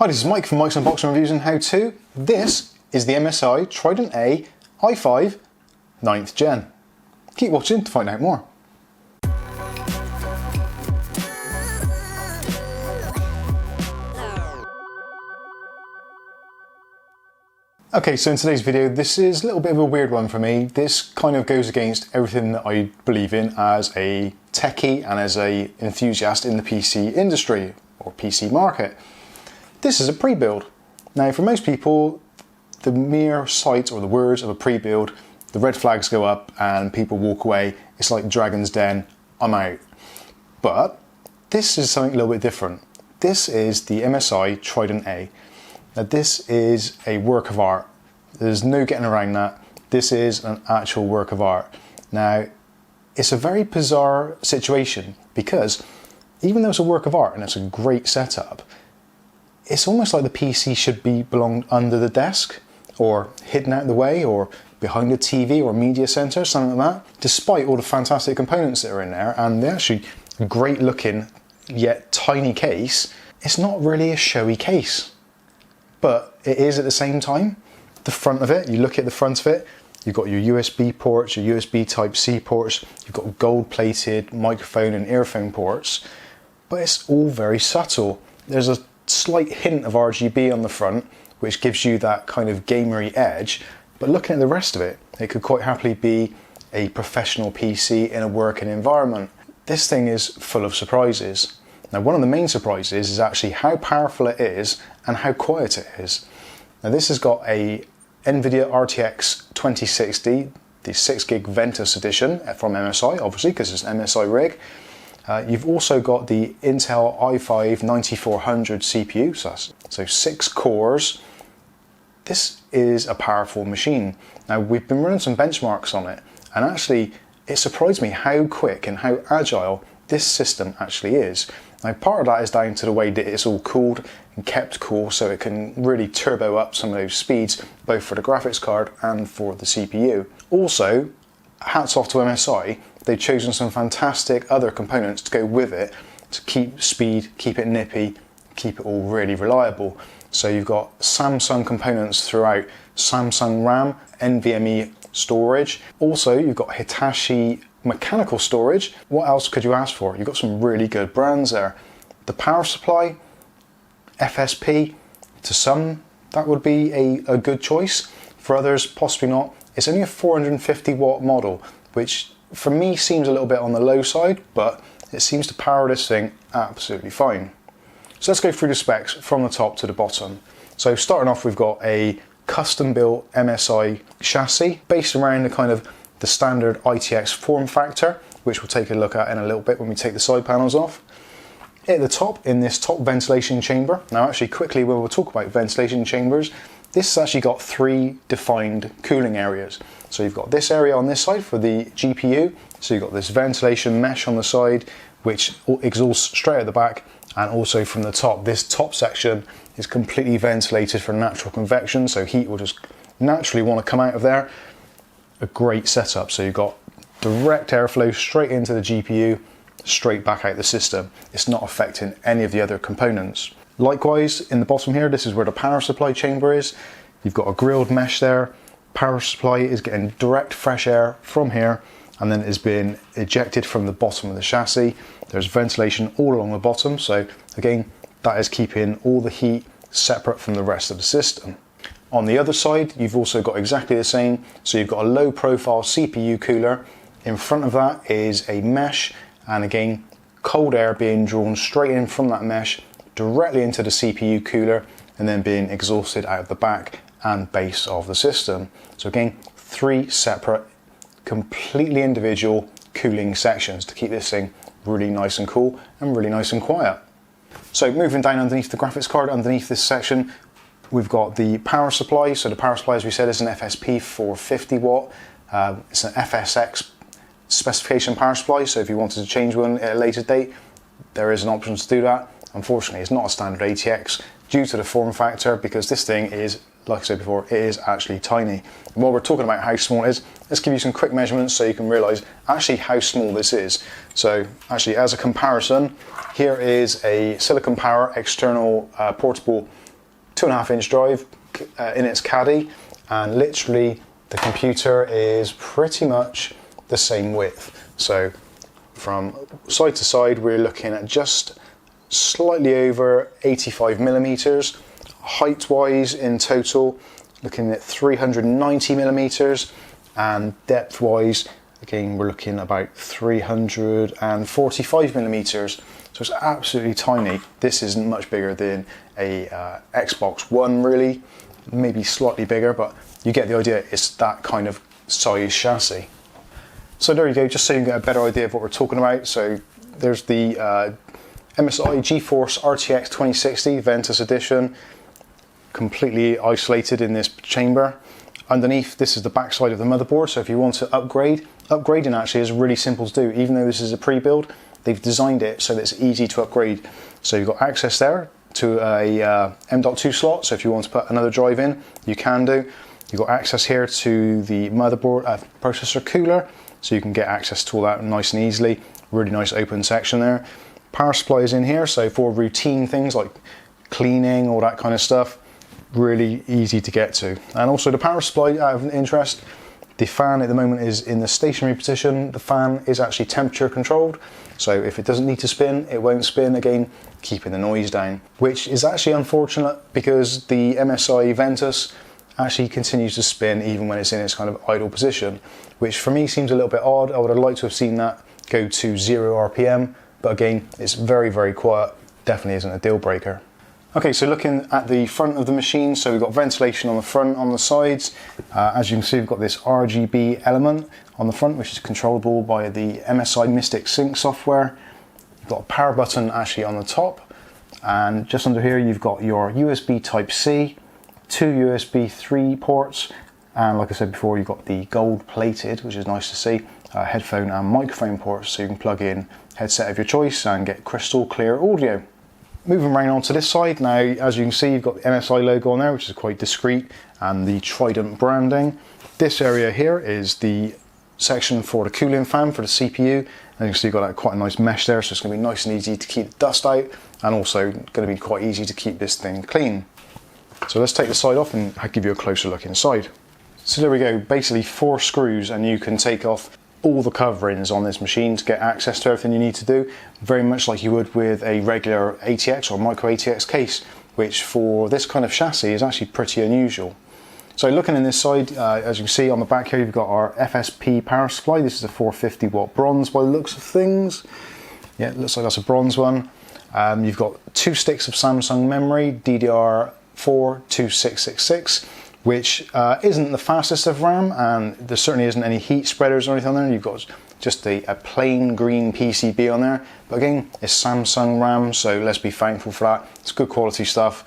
Hi, this is Mike from Mike's Unboxing Reviews and How To. This is the MSI Trident A i5 9th Gen. Keep watching to find out more. Okay, so in today's video, this is a little bit of a weird one for me. This kind of goes against everything that I believe in as a techie and as an enthusiast in the PC industry or PC market. This is a pre-build. Now, for most people, the mere sight or the words of a pre-build, the red flags go up and people walk away. It's like Dragon's Den, I'm out. But this is something a little bit different. This is the MSI Trident A. Now, this is a work of art. There's no getting around that. This is an actual work of art. Now, it's a very bizarre situation because even though it's a work of art and it's a great setup, it's almost like the PC should be belonged under the desk or hidden out of the way or behind a TV or media center, something like that. Despite all the fantastic components that are in there and they're actually a great looking yet tiny case, it's not really a showy case. But it is at the same time. The front of it, you look at the front of it, you've got your USB ports, your USB Type-C ports, you've got gold-plated microphone and earphone ports, but it's all very subtle. There's a slight hint of RGB on the front, which gives you that kind of gamery edge, but looking at the rest of it, it could quite happily be a professional PC in a working environment. This thing is full of surprises. Now, one of the main surprises is actually how powerful it is and how quiet it is. Now, this has got a NVIDIA RTX2060, the 6GB Ventus edition from MSI, obviously, because it's an MSI rig. You've also got the Intel i5-9400 CPU, so 6 cores. This is a powerful machine. Now, we've been running some benchmarks on it, and actually, it surprised me how quick and how agile this system actually is. Now, part of that is down to the way that it's all cooled and kept cool, so it can really turbo up some of those speeds, both for the graphics card and for the CPU. Also, hats off to MSI, they've chosen some fantastic other components to go with it to keep speed, keep it nippy, keep it all really reliable. So you've got Samsung components throughout, Samsung RAM, NVMe storage. Also, you've got Hitachi mechanical storage. What else could you ask for? You've got some really good brands there. The power supply, FSP, to some that would be a good choice. For others, possibly not. It's only a 450 watt model, which for me seems a little bit on the low side, but it seems to power this thing absolutely fine. So let's go through the specs from the top to the bottom. So starting off, we've got a custom built MSI chassis based around the standard ITX form factor, which we'll take a look at in a little bit when we take the side panels off. At the top, in this top ventilation chamber, now actually quickly when we'll talk about ventilation chambers, this has actually got 3 defined cooling areas. So you've got this area on this side for the GPU, so you've got this ventilation mesh on the side, which exhausts straight at the back, and also from the top, this top section is completely ventilated for natural convection, so heat will just naturally want to come out of there. A great setup, so you've got direct airflow straight into the GPU, straight back out the system. It's not affecting any of the other components. Likewise, in the bottom here, this is where the power supply chamber is. You've got a grilled mesh there. Power supply is getting direct fresh air from here, and then it is being ejected from the bottom of the chassis. There's ventilation all along the bottom, so again, that is keeping all the heat separate from the rest of the system. On the other side, you've also got exactly the same. So you've got a low profile CPU cooler. In front of that is a mesh, and again, cold air being drawn straight in from that mesh directly into the CPU cooler and then being exhausted out of the back and base of the system. So again, 3 separate, completely individual cooling sections to keep this thing really nice and cool and really nice and quiet. So moving down underneath the graphics card, underneath this section, we've got the power supply. So the power supply, as we said, is an FSP 450 watt. It's an FSX specification power supply, so if you wanted to change one at a later date, there is an option to do that. Unfortunately, it's not a standard ATX due to the form factor, because this thing is like I said before, it is actually tiny. And while we're talking about how small it is, let's give you some quick measurements so you can realise actually how small this is. So actually, as a comparison, here is a Silicon Power external portable 2.5-inch drive in its caddy, and literally the computer is pretty much the same width. So from side to side, we're looking at just slightly over 85 millimeters. Height wise in total, looking at 390 millimeters, and depth wise, again, we're looking at about 345 millimeters. So it's absolutely tiny. This isn't much bigger than a Xbox One, really, maybe slightly bigger, but you get the idea. It's that kind of size chassis. So there you go, just so you can get a better idea of what we're talking about. So there's the MSI GeForce RTX 2060 Ventus Edition, completely isolated in this chamber. Underneath, this is the backside of the motherboard, so if you want to upgrade, upgrading actually is really simple to do. Even though this is a pre-build, they've designed it so that it's easy to upgrade. So you've got access there to a M.2 slot, so if you want to put another drive in, you can do. You've got access here to the motherboard processor cooler, so you can get access to all that nice and easily. Really nice open section there. Power supply is in here, so for routine things like cleaning, all that kind of stuff, really easy to get to. And also the power supply, out of interest, the fan at the moment is in the stationary position. The fan is actually temperature controlled, so if it doesn't need to spin, it won't spin, again keeping the noise down, which is actually unfortunate because the MSI Ventus actually continues to spin even when it's in its kind of idle position, which for me seems a little bit odd. I would have liked to have seen that go to 0 RPM, but again, it's very, very quiet. Definitely isn't a deal breaker. Okay, so looking at the front of the machine, so we've got ventilation on the front, on the sides. As you can see, we've got this RGB element on the front, which is controllable by the MSI Mystic Sync software. You've got a power button actually on the top, and just under here you've got your USB Type-C, 2 USB 3 ports, and like I said before, you've got the gold plated, which is nice to see, headphone and microphone ports, so you can plug in headset of your choice and get crystal clear audio. Moving around onto this side, now as you can see, you've got the MSI logo on there, which is quite discreet, and the Trident branding. This area here is the section for the cooling fan for the CPU, and you can see you've got quite a nice mesh there, so it's going to be nice and easy to keep dust out, and also going to be quite easy to keep this thing clean. So let's take the side off and I'll give you a closer look inside. So there we go, basically 4 screws, and you can take off all the coverings on this machine to get access to everything you need to do, very much like you would with a regular ATX or micro ATX case, which for this kind of chassis is actually pretty unusual. So looking in this side, as you can see on the back here, you've got our FSP power supply. This is a 450 watt bronze by the looks of things. Yeah, it looks like that's a bronze one. You've got 2 sticks of Samsung memory, DDR4 2666, which isn't the fastest of RAM, and there certainly isn't any heat spreaders or anything on there. You've got just a plain green PCB on there, but again, it's Samsung RAM, so let's be thankful for that. It's good quality stuff.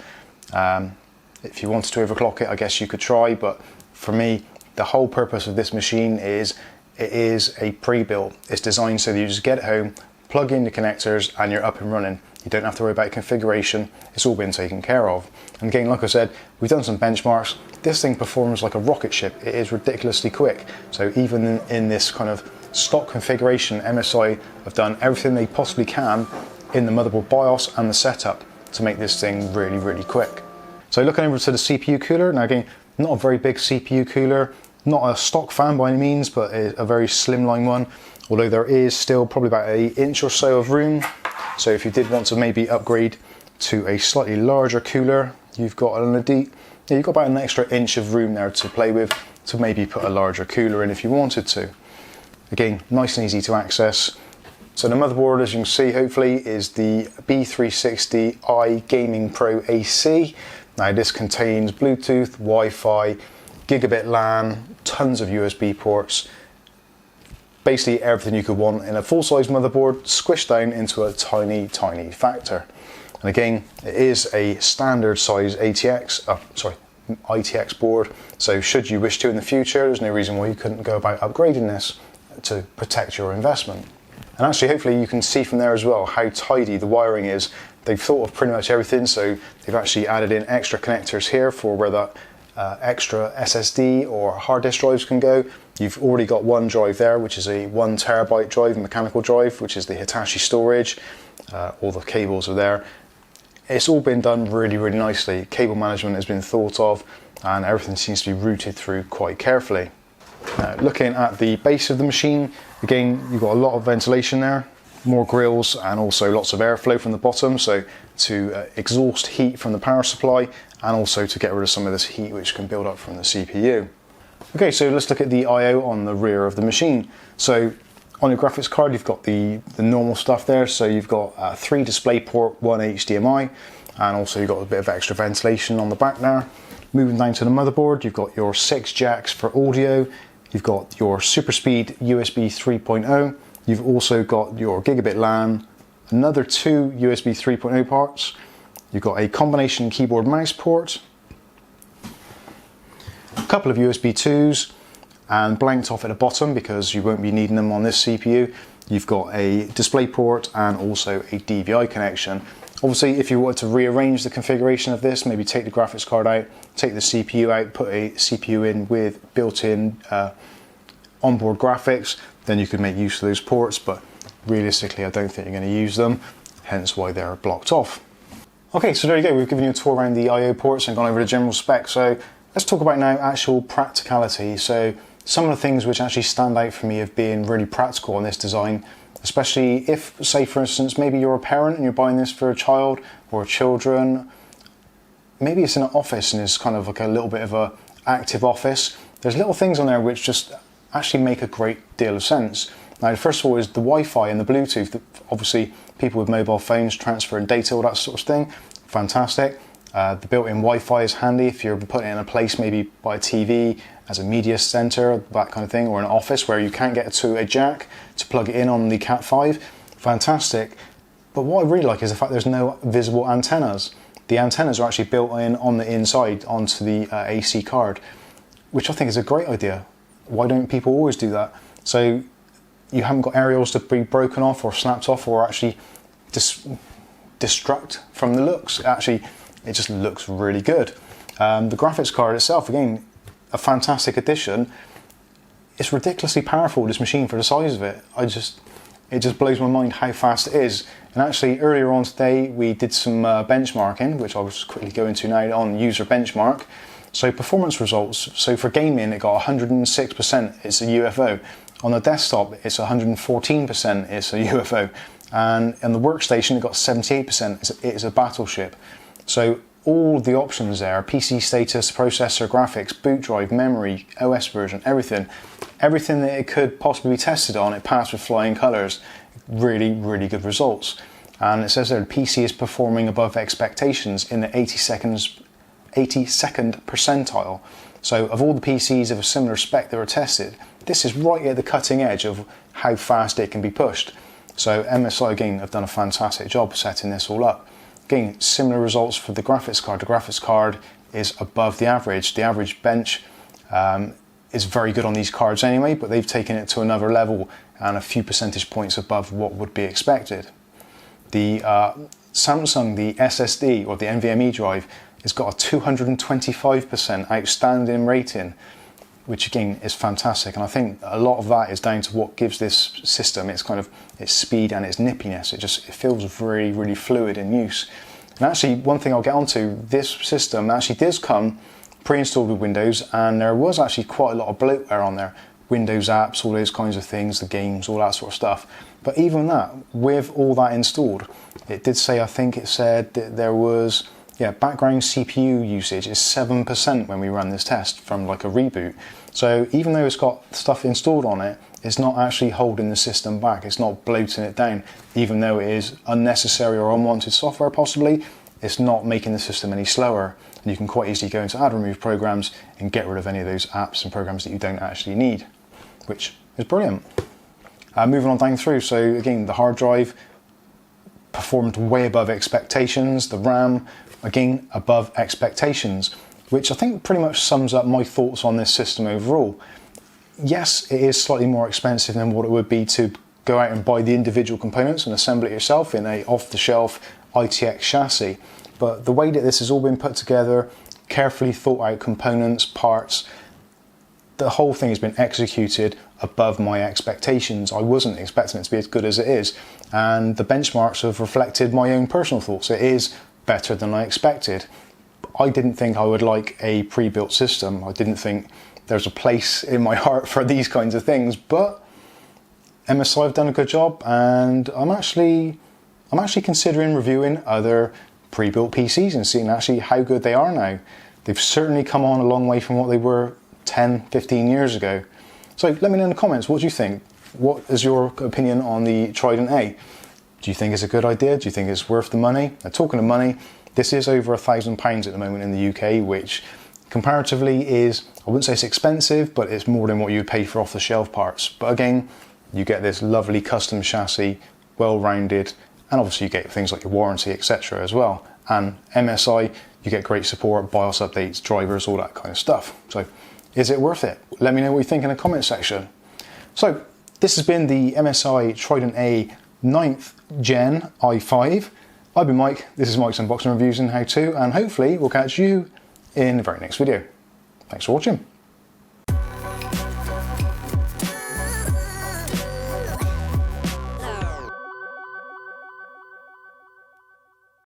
If you wanted to overclock it, I guess you could try, but for me, the whole purpose of this machine is it is a pre-built. It's designed so that you just get it home, plug in the connectors, and you're up and running. You don't have to worry about configuration. It's all been taken care of. And again, like I said, we've done some benchmarks. This thing performs like a rocket ship. It is ridiculously quick. So even in this kind of stock configuration, MSI have done everything they possibly can in the motherboard BIOS and the setup to make this thing really, really quick. So looking over to the CPU cooler, now again, not a very big CPU cooler, not a stock fan by any means, but a very slimline one, although there is still probably about an inch or so of room. So if you did want to maybe upgrade to a slightly larger cooler, you've got you've got about an extra inch of room there to play with to maybe put a larger cooler in if you wanted to. Again, nice and easy to access. So the motherboard, as you can see, hopefully, is the B360i Gaming Pro AC. Now this contains Bluetooth, Wi-Fi, gigabit LAN, tons of USB ports, basically everything you could want in a full-size motherboard squished down into a tiny, tiny factor. And again, it is a standard size ITX board, so should you wish to in the future, there's no reason why you couldn't go about upgrading this to protect your investment. And actually, hopefully you can see from there as well how tidy the wiring is. They've thought of pretty much everything, so they've actually added in extra connectors here for where that extra SSD or hard disk drives can go. You've already got one drive there, which is a 1 terabyte drive, mechanical drive, which is the Hitachi storage. All the cables are there. It's all been done really, really nicely. Cable management has been thought of, and everything seems to be routed through quite carefully. Looking at the base of the machine, again, you've got a lot of ventilation there, more grills, and also lots of airflow from the bottom, so to exhaust heat from the power supply, and also to get rid of some of this heat which can build up from the CPU. Okay, so let's look at the I/O on the rear of the machine. So on your graphics card, you've got the normal stuff there. So you've got 3 DisplayPort, 1 HDMI, and also you've got a bit of extra ventilation on the back there. Moving down to the motherboard, you've got your 6 jacks for audio. You've got your super speed USB 3.0. You've also got your gigabit LAN, another 2 USB 3.0 ports. You've got a combination keyboard mouse port, a couple of USB 2s, and blanked off at the bottom because you won't be needing them on this CPU. You've got a DisplayPort and also a DVI connection. Obviously, if you wanted to rearrange the configuration of this, maybe take the graphics card out, take the CPU out, put a CPU in with built-in onboard graphics, then you could make use of those ports, but realistically I don't think you're going to use them, hence why they're blocked off. Okay, so there you go, we've given you a tour around the I/O ports and gone over the general spec. So let's talk about now actual practicality. So some of the things which actually stand out for me of being really practical on this design, especially if, say for instance, maybe you're a parent and you're buying this for a child or children, maybe it's in an office and it's kind of like a little bit of a active office. There's little things on there which just actually make a great deal of sense. Now, first of all is the Wi-Fi and the Bluetooth. Obviously, people with mobile phones transferring data, all that sort of thing, fantastic. The built-in Wi-Fi is handy if you're putting it in a place, maybe by a TV, as a media center, that kind of thing, or an office where you can't get to a jack to plug it in on the Cat 5, fantastic. But what I really like is the fact there's no visible antennas. The antennas are actually built in on the inside onto the AC card, which I think is a great idea. Why don't people always do that? So you haven't got aerials to be broken off or snapped off or actually destruct from the looks. Actually, it just looks really good. The graphics card itself, again, a fantastic addition. It's ridiculously powerful, this machine, for the size of it. It just blows my mind how fast it is. And actually, earlier on today, we did some benchmarking, which I'll just quickly go into now on user benchmark. So performance results, so for gaming, it got 106%, it's a UFO. On the desktop, it's 114%, it's a UFO. And on the workstation, it got 78%, it's a battleship. So all the options there, PC status, processor, graphics, boot drive, memory, OS version, everything that it could possibly be tested on, it passed with flying colours. Really, really good results. And it says there, the PC is performing above expectations in the 82nd percentile. So of all the PCs of a similar spec that were tested, this is right at the cutting edge of how fast it can be pushed. So MSI, again, have done a fantastic job setting this all up. Again, similar results for the graphics card. The graphics card is above the average. The average bench is very good on these cards anyway, but they've taken it to another level and a few percentage points above what would be expected. The Samsung, the SSD or the NVMe drive, has got a 225% outstanding rating, which again is fantastic. And I think a lot of that is down to what gives this system its speed and its nippiness. It feels really, really fluid in use. And actually, one thing I'll get onto, this system actually does come pre-installed with Windows, and there was actually quite a lot of bloatware on there. Windows apps, all those kinds of things, the games, all that sort of stuff. But even that, with all that installed, it did say, I think it said that there was, background CPU usage is 7% when we run this test from like a reboot. So even though it's got stuff installed on it, it's not actually holding the system back. It's not bloating it down. Even though it is unnecessary or unwanted software possibly, it's not making the system any slower. And you can quite easily go into add remove programs and get rid of any of those apps and programs that you don't actually need, which is brilliant. Moving on down through, so again, the hard drive performed way above expectations. The RAM, again, above expectations, which I think pretty much sums up my thoughts on this system overall. Yes, it is slightly more expensive than what it would be to go out and buy the individual components and assemble it yourself in a off-the-shelf ITX chassis. But the way that this has all been put together, carefully thought out components, parts. The whole thing has been executed above my expectations. I wasn't expecting it to be as good as it is, and the benchmarks have reflected my own personal thoughts. It is better than I expected. I didn't think I would like a pre-built system. I didn't think there's a place in my heart for these kinds of things, but MSI have done a good job, and I'm actually considering reviewing other pre-built PCs and seeing actually how good they are now. They've certainly come on a long way from what they were 10, 15 years ago. So let me know in the comments, what do you think? What is your opinion on the Trident A? Do you think it's a good idea? Do you think it's worth the money? Now, talking of money, this is over £1,000 at the moment in the UK, which comparatively is, I wouldn't say it's expensive, but it's more than what you would pay for off-the-shelf parts. But again, you get this lovely custom chassis, well-rounded, and obviously you get things like your warranty, etc. as well. And MSI, you get great support, BIOS updates, drivers, all that kind of stuff. So is it worth it? Let me know what you think in the comment section. So this has been the MSI Trident A 9th Gen i5. I've been Mike, this is Mike's Unboxing Reviews and How To, and hopefully we'll catch you in the very next video. Thanks for watching.